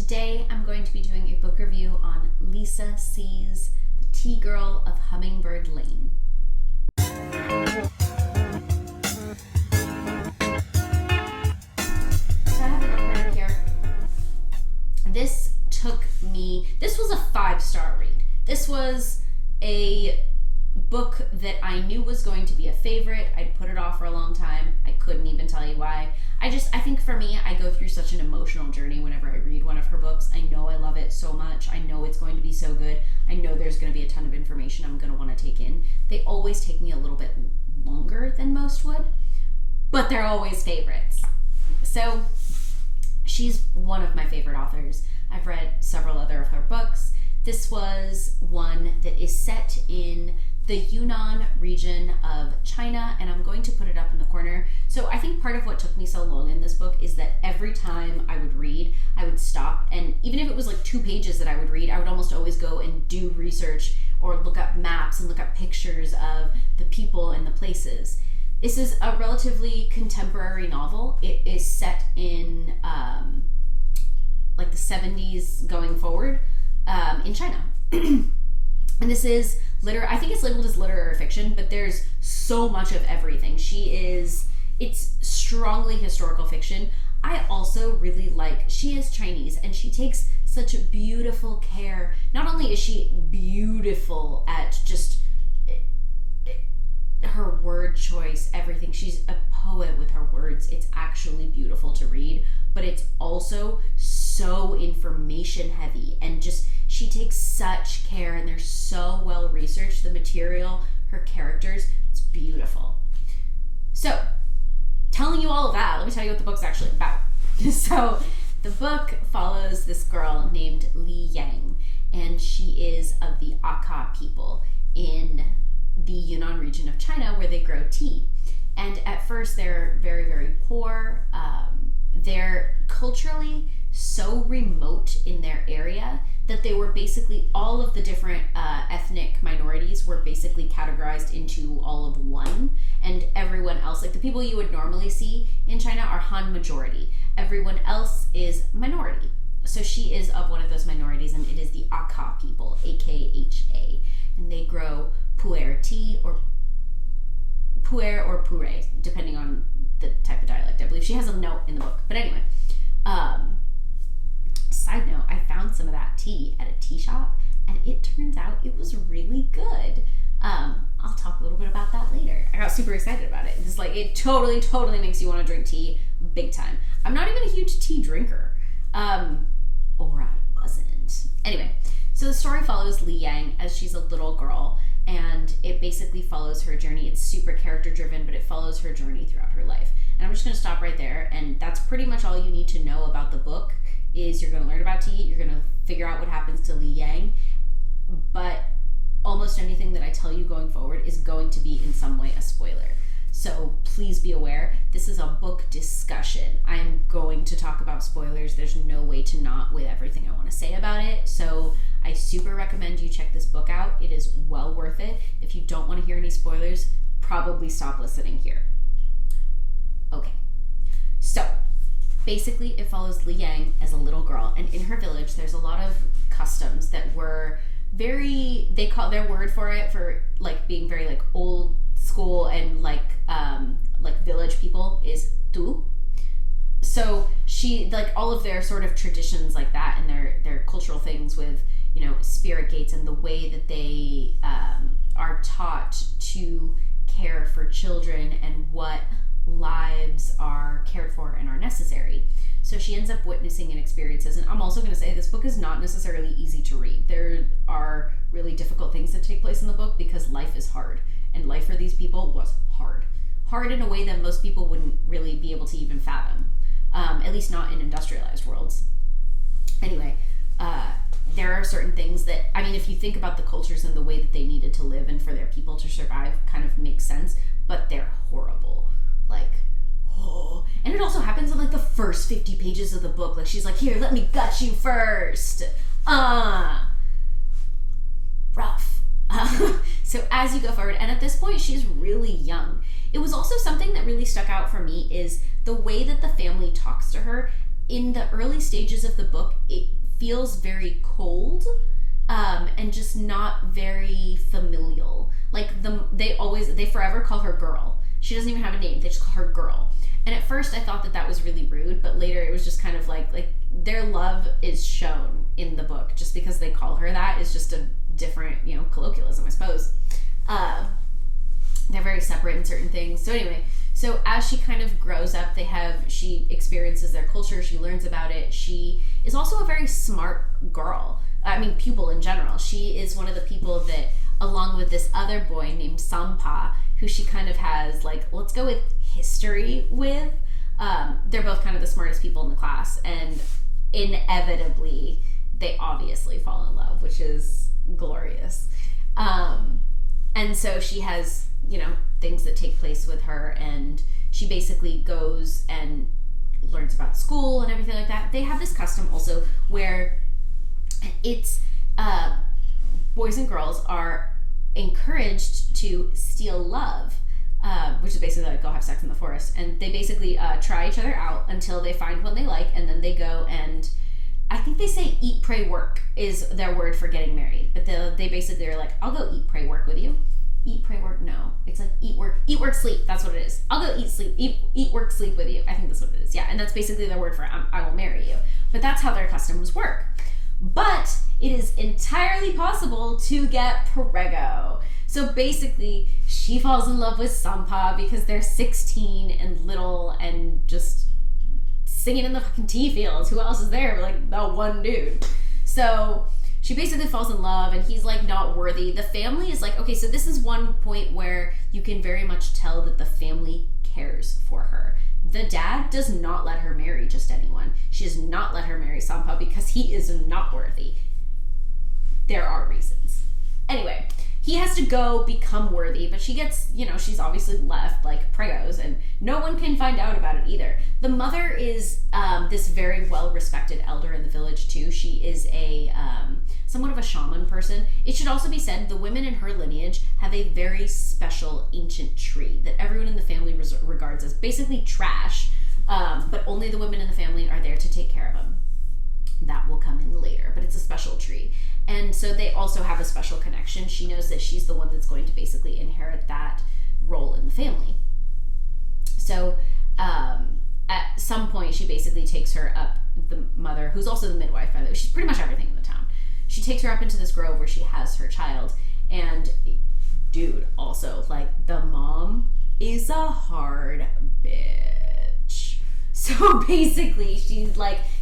Today I'm going to be doing a book review on Lisa C's The Tea Girl of Hummingbird Lane. So I have an opener here. This was a 5-star read. This was a book that I knew was going to be a favorite. I'd put it off for a long time. I couldn't even tell you why. I think for me, I go through such an emotional journey whenever I read one of her books. I know I love it so much. I know it's going to be so good. I know there's going to be a ton of information I'm going to want to take in. They always take me a little bit longer than most would, but they're always favorites. So she's one of my favorite authors. I've read several other of her books. This was one that is set in the Yunnan region of China, and I'm going to put it up in the corner. So I think part of what took me so long in this book is that every time I would read, I would stop, and even if it was like 2 pages that I would read, I would almost always go and do research or look up maps and look up pictures of the people and the places. This is a relatively contemporary novel. It is set in like the 70s going forward in China. And this is I think it's labeled as literary fiction, but there's so much of everything. It's strongly historical fiction. I also really she is Chinese, and she takes such beautiful care. Not only is she beautiful at just her word choice, everything. She's a poet with her words. It's actually beautiful to read, but it's also so information heavy, and she takes such care, and they're so well researched. The material, her characters, it's beautiful. So, telling you all of that, let me tell you what the book's actually about. So, the book follows this girl named Li Yang, and she is of the Aka people in the Yunnan region of China where they grow tea. And at first they're very, very poor. They're culturally so remote in their area that they were basically, all of the different ethnic minorities were basically categorized into all of one, and everyone else, like the people you would normally see in China, are Han majority. Everyone else is minority. So she is of one of those minorities, and it is the Aka people, A-K-H-A, and they grow Pu'er tea, or Pu'er, depending on the type of dialect. I believe she has a note in the book. But anyway, side note, I found some of that tea at a tea shop, and it turns out it was really good. I'll talk a little bit about that later. I got super excited about it. It's it totally makes you want to drink tea big time. I'm not even a huge tea drinker. Or I wasn't. Anyway, so the story follows Li Yang as she's a little girl, and it basically follows her journey. It's super character driven, but it follows her journey throughout her life. And I'm just going to stop right there, and that's pretty much all you need to know about the book. Is you're going to learn about tea, you're going to figure out what happens to Li Yang, but almost anything that I tell you going forward is going to be in some way a spoiler. So please be aware, this is a book discussion. I'm going to talk about spoilers. There's no way to not with everything I want to say about it. So I super recommend you check this book out. It is well worth it. If you don't want to hear any spoilers, probably stop listening here. Okay, so basically it follows Li Yang as a little girl, and in her village there's a lot of customs that were they call their word for it for being very old school and village people is tu. So she all of their sort of traditions like that, and their cultural things with spirit gates and the way that they are taught to care for children and what lives are cared for and are necessary. So she ends up witnessing and experiences, and I'm also going to say this book is not necessarily easy to read. There are really difficult things that take place in the book because life is hard, and life for these people was hard in a way that most people wouldn't really be able to even fathom, at least not in industrialized worlds. Anyway, there are certain things that, if you think about the cultures and the way that they needed to live and for their people to survive, kind of makes sense, but they're horrible. And it also happens in the first 50 pages of the book. She's here, let me gut you first. Rough. So as you go forward, and at this point she's really young. It was also something that really stuck out for me is the way that the family talks to her in the early stages of the book, it feels very cold, and just not very familial. Like they forever call her girl. She doesn't even have a name. They just call her girl. And at first I thought that was really rude, but later it was just kind of like their love is shown in the book. Just because they call her that is just a different, colloquialism, I suppose. They're very separate in certain things. So anyway, so as she kind of grows up, she experiences their culture, she learns about it. She is also a very smart girl. Pupil in general. She is one of the people that, along with this other boy named Sampa, who she kind of has, let's go with history with. They're both kind of the smartest people in the class, and inevitably, they obviously fall in love, which is glorious. And so she has, things that take place with her, and she basically goes and learns about school and everything like that. They have this custom also where it's boys and girls are encouraged to steal love, which is basically go have sex in the forest, and they basically try each other out until they find one they like, and then they go and I think they say eat, pray, work is their word for getting married, but they basically are like, I'll go eat, pray, work with you. Eat, pray, work, no. It's like eat, work, sleep. That's what it is. I'll go eat, work, sleep with you. I think that's what it is. Yeah, and that's basically their word for I will marry you. But that's how their customs work. But it is entirely possible to get prego. So basically, she falls in love with Sampa because they're 16 and little and just singing in the fucking tea fields. Who else is there but the one dude? So she basically falls in love, and he's not worthy. The family is okay, so this is one point where you can very much tell that the family cares for her. The dad does not let her marry just anyone. She does not let her marry Sampa because he is not worthy. There are reasons. Anyway, he has to go become worthy, but she gets, she's obviously left pregos, and no one can find out about it either. The mother is this very well-respected elder in the village too. She is a somewhat of a shaman person. It should also be said the women in her lineage have a very special ancient tree that everyone in the family regards as basically trash, but only the women in the family are there to take care of them. That will come in later, but it's a special tree. And so they also have a special connection. She knows that she's the one that's going to basically inherit that role in the family. So at some point, she basically takes her up, the mother, who's also the midwife, by the way. She's pretty much everything in the town. She takes her up into this grove where she has her child. And dude, also, the mom is a hard bitch. So basically, she's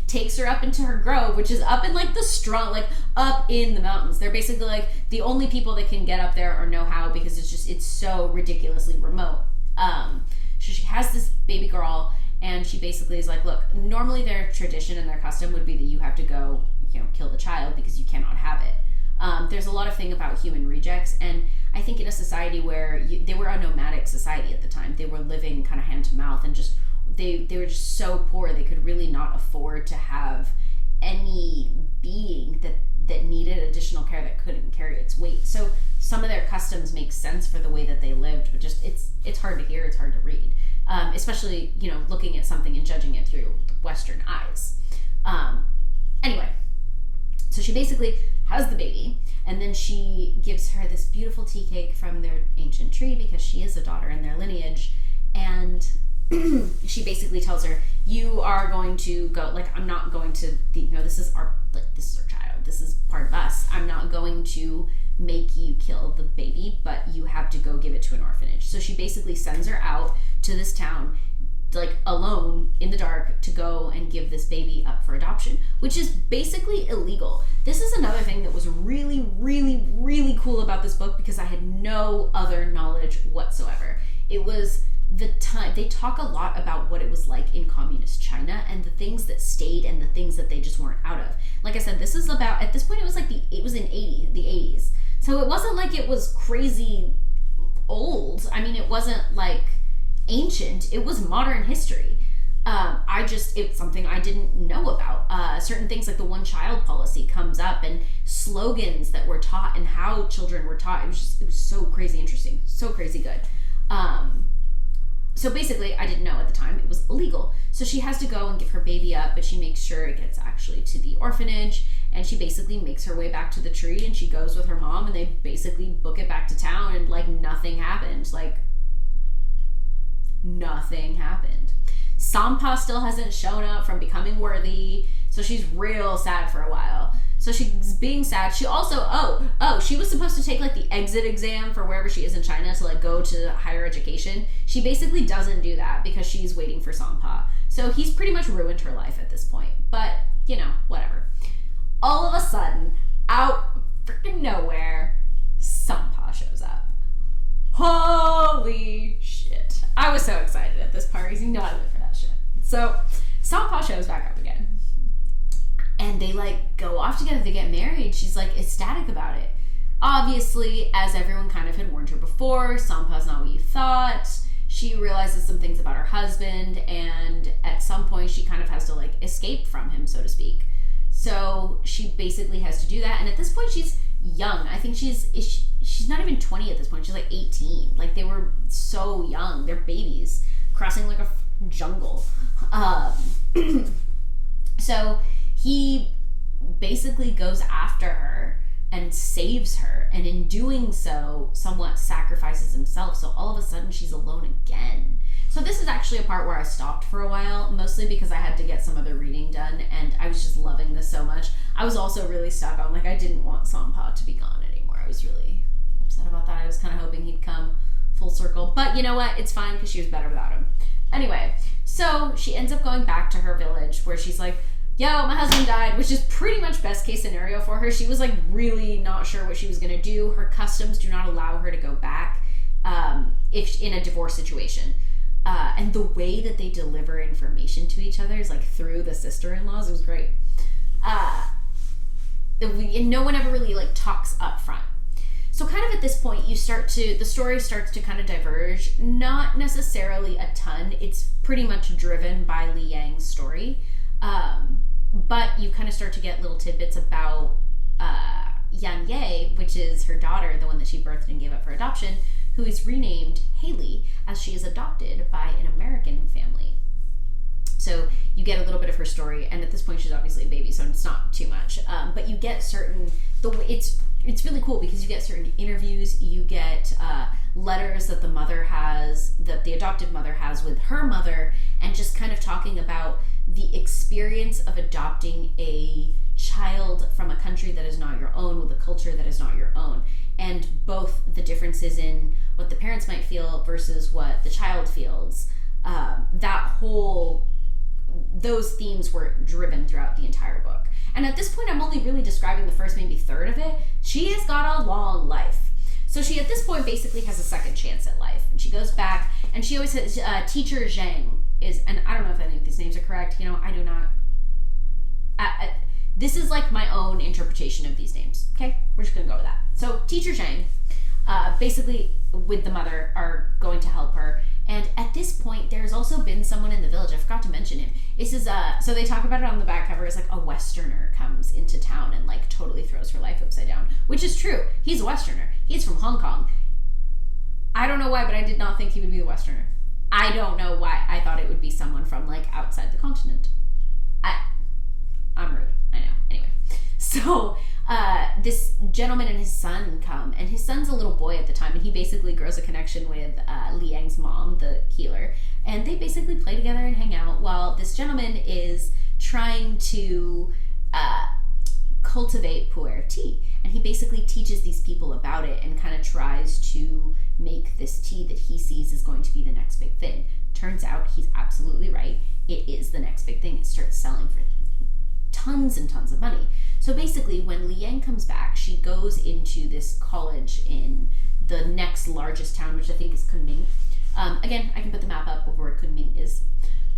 takes her up into her grove, which is up in the strong, up in the mountains. They're basically the only people that can get up there or know how, because it's so ridiculously remote. So she has this baby girl, and she basically is look, normally their tradition and their custom would be that you have to go, kill the child because you cannot have it. There's a lot of thing about human rejects, and I think in a society where they were a nomadic society at the time, they were living kind of hand to mouth, and just they were just so poor they could really not afford to have any being that needed additional care that couldn't carry its weight. So some of their customs make sense for the way that they lived, but just it's hard to hear, it's hard to read, especially looking at something and judging it through Western eyes. Anyway, so she basically has the baby, and then she gives her this beautiful tea cake from their ancient tree because she is a daughter in their lineage, and she basically tells her, you are going to go, I'm not going to, this is our child, this is part of us, I'm not going to make you kill the baby, but you have to go give it to an orphanage. So she basically sends her out to this town, alone in the dark, to go and give this baby up for adoption, which is basically illegal. This is another thing that was really, really, really cool about this book, because I had no other knowledge whatsoever. It was the time, they talk a lot about what it was like in communist China and the things that stayed and the things that they just weren't out of. Like I said, this is about, at this point it was it was in the 80s. So it wasn't like it was crazy old. It wasn't ancient. It was modern history. It's something I didn't know about. Certain things like the one child policy comes up, and slogans that were taught and how children were taught. It was so crazy interesting. So crazy good. So basically, I didn't know at the time, it was illegal. So she has to go and give her baby up, but she makes sure it gets actually to the orphanage, and she basically makes her way back to the tree, and she goes with her mom, and they basically book it back to town, and like nothing happened. Like nothing happened. Sampa still hasn't shown up from becoming worthy, so she's real sad for a while. So she's being sad. She also, she was supposed to take like the exit exam for wherever she is in China to like go to higher education. She basically doesn't do that because she's waiting for Sampa. So he's pretty much ruined her life at this point. But, you know, whatever. All of a sudden, out freaking nowhere, Sampa shows up. Holy shit. I was so excited at this part because you know I live for that shit. So Sampa shows back up again. And they like go off together, they get married. She's like ecstatic about it. Obviously, as everyone kind of had warned her before, Sampa's not what you thought. She realizes some things about her husband, and at some point she kind of has to like escape from him, so to speak. So she basically has to do that. And at this point she's young. I think she's not even 20 at this point. She's like 18. Like they were so young. They're babies crossing like a jungle. So he basically goes after her and saves her, and in doing so somewhat sacrifices himself. So all of a sudden she's alone again. So this is actually a part where I stopped for a while, mostly because I had to get some other reading done, and I was just loving this so much. I was also really stuck on, like, I didn't want Sampa to be gone anymore. I was really upset about that. I was kind of hoping he'd come full circle, but you know what? It's fine because she was better without him. Anyway, so she ends up going back to her village where she's like, yo, my husband died, which is pretty much best case scenario for her. She was like really not sure what she was going to do. Her customs do not allow her to go back if in a divorce situation. And the way that they deliver information to each other is like through the sister-in-laws. It was great. And no one ever really like talks up front. So kind of at this point, the story starts to kind of diverge. Not necessarily a ton. It's pretty much driven by Li Yang's story. But you kind of start to get little tidbits about Yan Ye, which is her daughter, the one that she birthed and gave up for adoption, who is renamed Haley as she is adopted by an American family. So you get a little bit of her story, and at this point she's obviously a baby, so it's not too much. But you get it's really cool because you get certain interviews, you get letters that the adopted mother has with her mother, and just kind of talking about the experience of adopting a child from a country that is not your own with a culture that is not your own, and both the differences in what the parents might feel versus what the child feels. Those themes were driven throughout the entire book. And at this point, I'm only really describing the first maybe third of it. She has got a long life. So she, at this point, basically has a second chance at life. And she goes back, and she always says, Teacher Zhang is, and I don't know if any of these names are correct. You know, I do not. This is like my own interpretation of these names. Okay? We're just going to go with that. So Teacher Zhang, basically, with the mother, are going to help her. And at this point, there's also been someone in the village. I forgot to mention him. This is so they talk about it on the back cover. It's like a Westerner comes into town and like totally throws her life upside down, which is true. He's a Westerner. He's from Hong Kong. I don't know why, but I did not think he would be a Westerner. I don't know why. I thought it would be someone from like outside the continent. I'm rude. I know. Anyway, so this gentleman and his son come, and his son's a little boy at the time, and he basically grows a connection with Li Yang's mom, the healer, and they basically play together and hang out while this gentleman is trying to cultivate Pu'er tea, and he basically teaches these people about it and kind of tries to make this tea that he sees is going to be the next big thing. Turns out he's absolutely right. It is the next big thing. It starts selling for tons and tons of money. So basically, when Li Yang comes back, she goes into this college in the next largest town, which I think is Kunming. Again, I can put the map up of where Kunming is.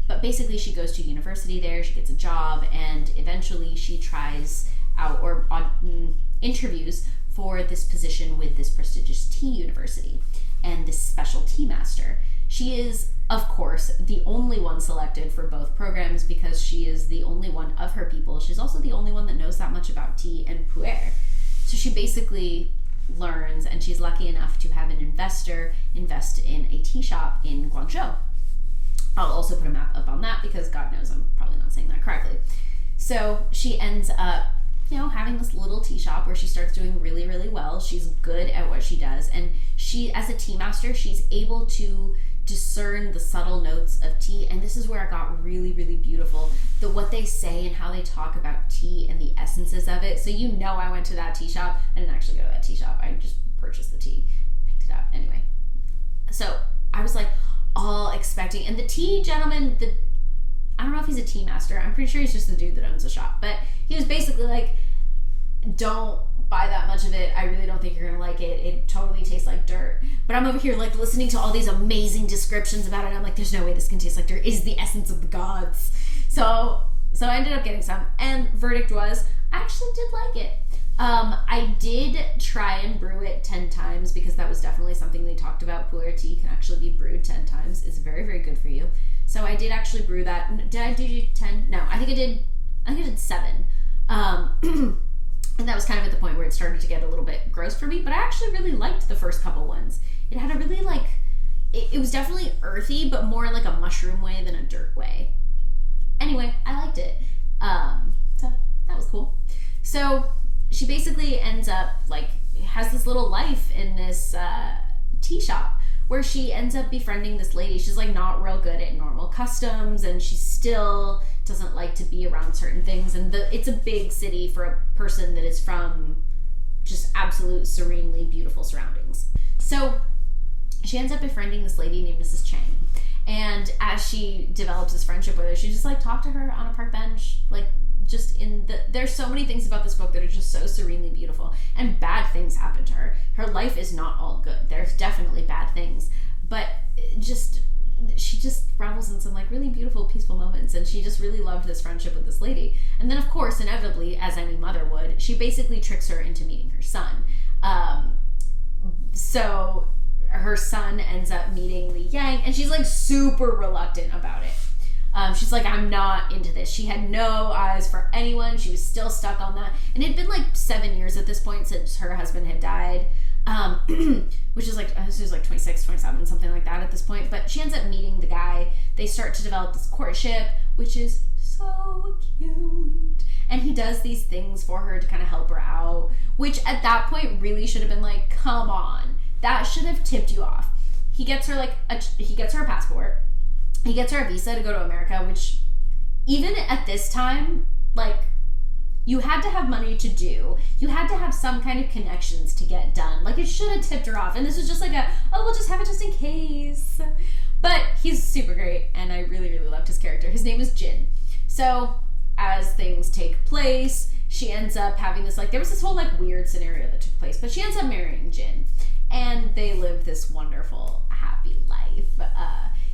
But basically, she goes to university there, she gets a job, and eventually she tries out or interviews for this position with this prestigious tea university and this special tea master. She is, of course, the only one selected for both programs because she is the only one of her people. She's also the only one that knows that much about tea and Pu'er. So she basically learns, and she's lucky enough to have an investor invest in a tea shop in Guangzhou. I'll also put a map up on that because God knows I'm probably not saying that correctly. So she ends up, having this little tea shop where she starts doing really, really well. She's good at what she does. And she, as a tea master, she's able to discern the subtle notes of tea. And this is where it got really, really beautiful. What they say and how they talk about tea and the essences of it. So I went to that tea shop. I didn't actually go to that tea shop. I just purchased the tea, picked it up anyway. So I was like all expecting. And the tea gentleman, I don't know if he's a tea master. I'm pretty sure he's just the dude that owns the shop. But he was basically like, don't buy that much of it. I really don't think you're going to like it. It totally tastes like dirt. But I'm over here like listening to all these amazing descriptions about it. And I'm like, there's no way this can taste like dirt. It is the essence of the gods. So I ended up getting some. And verdict was, I actually did like it. I did try and brew it 10 times because that was definitely something they talked about. Pu'er tea can actually be brewed 10 times. It's very, very good for you. So I did actually brew that. Did I do 10? No, I think I did 7. And that was kind of at the point where it started to get a little bit gross for me, but I actually really liked the first couple ones. It had a really it was definitely earthy, but more in like a mushroom way than a dirt way. Anyway, I liked it. So that was cool. So she basically ends up has this little life in this tea shop where she ends up befriending this lady. She's not real good at normal customs, and she still doesn't like to be around certain things. And it's a big city for a person that is from just absolute serenely beautiful surroundings. So she ends up befriending this lady named Mrs. Chang. And as she develops this friendship with her, she just talked to her on a park bench, there's so many things about this book that are just so serenely beautiful, and bad things happen to her. Her life is not all good. There's definitely bad things, but she just revels in some really beautiful, peaceful moments, and she just really loved this friendship with this lady. And then, of course, inevitably, as any mother would, she basically tricks her into meeting her son. So her son ends up meeting Li Yang, and she's super reluctant about it. She's like, I'm not into this. She had no eyes for anyone. She was still stuck on that. And it had been 7 years at this point since her husband had died, which is she was 26, 27, something like that at this point. But she ends up meeting the guy. They start to develop this courtship, which is so cute. And he does these things for her to kind of help her out, which at that point really should have been come on. That should have tipped you off. He gets her he gets her a passport. He gets her a visa to go to America, which even at this time, you had to have money to do. You had to have some kind of connections to get done. It should have tipped her off. And this was just we'll just have it just in case. But he's super great, and I really, really loved his character. His name is Jin. So as things take place, she ends up having this, there was this whole weird scenario that took place, but she ends up marrying Jin. And they live this wonderful, happy life.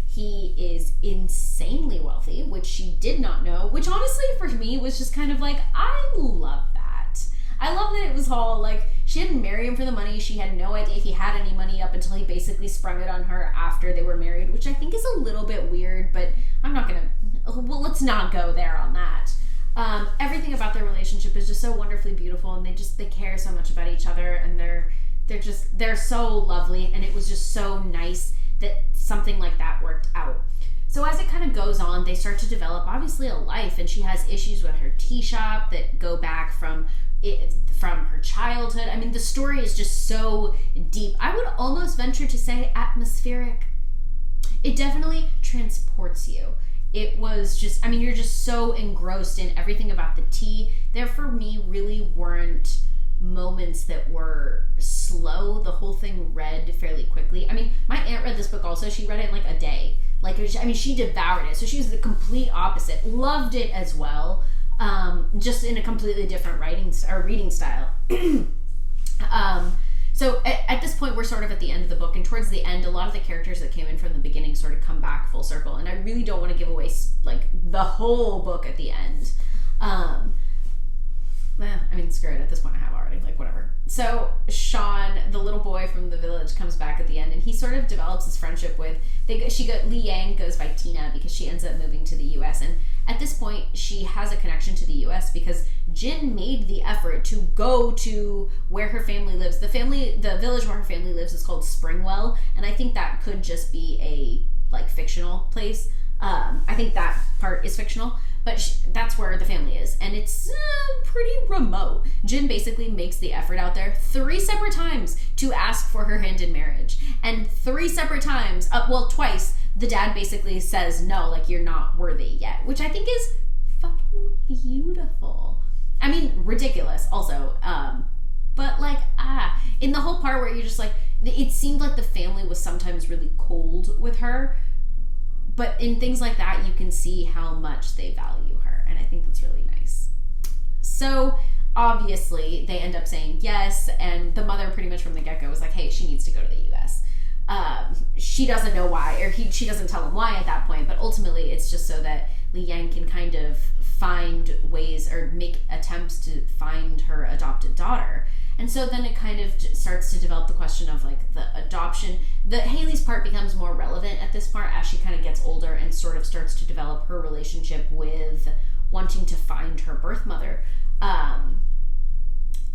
He is insanely wealthy, which she did not know, which honestly for me was just kind of I love that. I love that it was all she didn't marry him for the money. She had no idea if he had any money up until he basically sprung it on her after they were married, which I think is a little bit weird, but I'm not let's not go there on that. Everything about their relationship is just so wonderfully beautiful, and they care so much about each other, and they're so lovely, and it was just so nice that something like that worked out. So as it kind of goes on, they start to develop obviously a life, and she has issues with her tea shop that go back from her childhood. I mean, the story is just so deep. I would almost venture to say atmospheric. It definitely transports you. It was just, you're just so engrossed in everything about the tea. There for me really weren't moments that were slow. The whole thing read fairly quickly. My aunt read this book also. She read it in a day. She devoured it. So she was the complete opposite. Loved it as well. Just in a completely different reading style. So at this point, we're sort of at the end of the book, and towards the end, a lot of the characters that came in from the beginning sort of come back full circle. And I really don't want to give away the whole book at the end. Screw it. At this point, I have already. Whatever. So Sean, the little boy from the village, comes back at the end, and he sort of develops his friendship with. Li Yang goes by Tina because she ends up moving to the U.S. And at this point, she has a connection to the U.S. because Jin made the effort to go to where her family lives. The village where her family lives is called Springwell, and I think that could just be a fictional place. I think that part is fictional, but that's where the family is, and it's pretty remote. Jin basically makes the effort out there 3 separate times to ask for her hand in marriage, and 3 separate times, twice, the dad basically says no, like, you're not worthy yet, which I think is fucking beautiful. I mean, ridiculous also, but like, in the whole part where you're just like, it seemed like the family was sometimes really cold with her, but in things like that, you can see how much they value her, and I think that's really nice. So, obviously, they end up saying yes, and the mother pretty much from the get-go was like, hey, she needs to go to the U.S. She doesn't know why, or she doesn't tell him why at that point, but ultimately, it's just so that Li Yang can kind of find ways or make attempts to find her adopted daughter. And so then it kind of starts to develop the question of like the adoption. The Haley's part becomes more relevant at this part as she kind of gets older and sort of starts to develop her relationship with wanting to find her birth mother.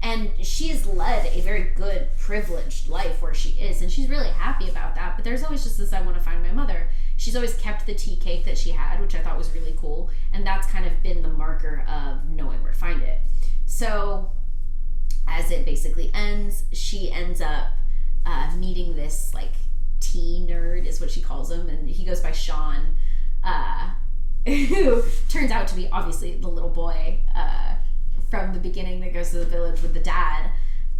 And she has led a very good, privileged life where she is, and she's really happy about that. But there's always just this, I want to find my mother. She's always kept the tea cake that she had, which I thought was really cool. And that's kind of been the marker of knowing where to find it. So as it basically ends, she ends up meeting this like tea nerd is what she calls him, and he goes by Sean, who turns out to be obviously the little boy from the beginning that goes to the village with the dad,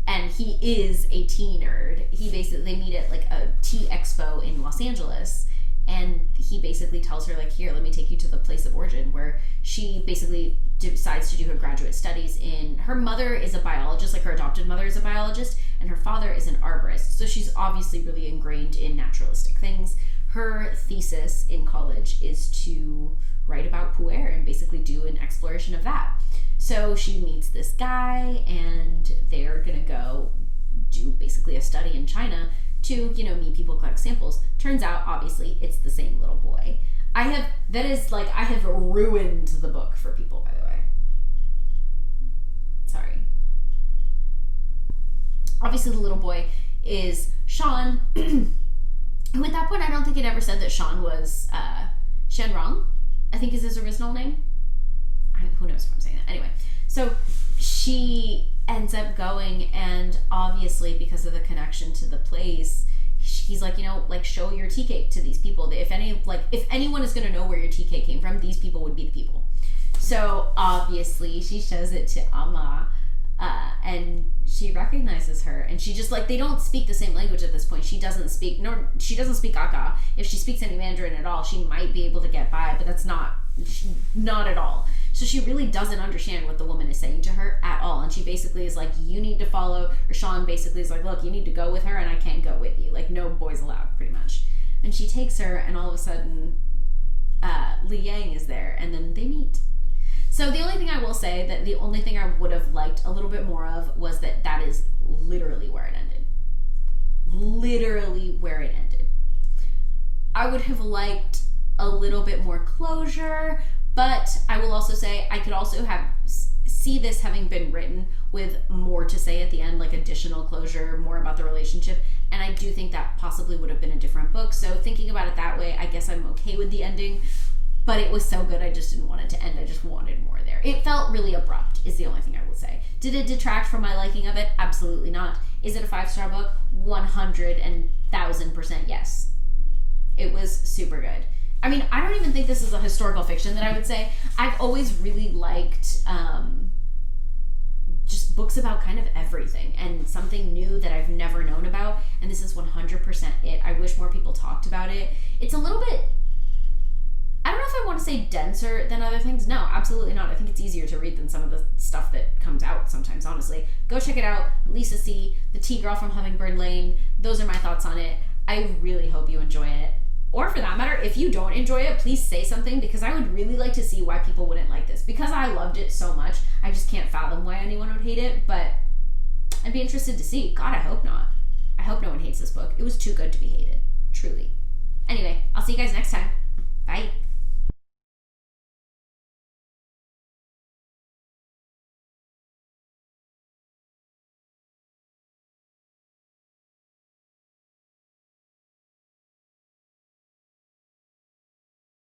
and he is a tea nerd. They meet at like a tea expo in Los Angeles, and he basically tells her like, here, let me take you to the place of origin, where she basically decides to do her graduate studies in. Her mother is a biologist, like her adopted mother is a biologist, and her father is an arborist, so she's obviously really ingrained in naturalistic things. Her thesis in college is to write about Pu'er and basically do an exploration of that. So she meets this guy, and they're gonna go do basically a study in China to, meet people, collect samples. Turns out, obviously, it's the same little boy. I have ruined the book for people, by the way. Sorry. Obviously, the little boy is Sean, who at that point, I don't think it ever said that Sean was Shenrong, I think is his original name. Who knows if I'm saying that. Anyway, so she ends up going, and obviously because of the connection to the place, he's like, show your tea cake to these people. If anyone is going to know where your tea cake came from, these people would be the people. So obviously she shows it to Amma, and she recognizes her, and she just they don't speak the same language at this point. She doesn't speak Akka. If she speaks any Mandarin at all, she might be able to get by, but that's not at all. So she really doesn't understand what the woman is saying to her at all. And she basically is like, you need to follow, or Sean basically is like, look, you need to go with her and I can't go with you. Like, no boys allowed, pretty much. And she takes her, and all of a sudden, Li Yang is there, and then they meet. So the only thing I will say, that the only thing I would have liked a little bit more of was that is literally where it ended. Literally where it ended. I would have liked a little bit more closure, but I will also say I could also see this having been written with more to say at the end, like additional closure, more about the relationship, and I do think that possibly would have been a different book. So thinking about it that way, I guess I'm okay with the ending, but it was so good I just didn't want it to end. I just wanted more there. It felt really abrupt, is the only thing I will say. Did it detract from my liking of it? Absolutely not. Is it a 5-star book? 100,000% yes. It was super good. I mean, I don't even think this is a historical fiction that I would say. I've always really liked just books about kind of everything and something new that I've never known about, and this is 100% it. I wish more people talked about it. It's a little bit, I don't know if I want to say denser than other things. No, absolutely not. I think it's easier to read than some of the stuff that comes out sometimes, honestly. Go check it out. Lisa C., the Tea Girl from Hummingbird Lane. Those are my thoughts on it. I really hope you enjoy it. Or for that matter, if you don't enjoy it, please say something, because I would really like to see why people wouldn't like this. Because I loved it so much, I just can't fathom why anyone would hate it, but I'd be interested to see. God, I hope not. I hope no one hates this book. It was too good to be hated. Truly. Anyway, I'll see you guys next time. Bye.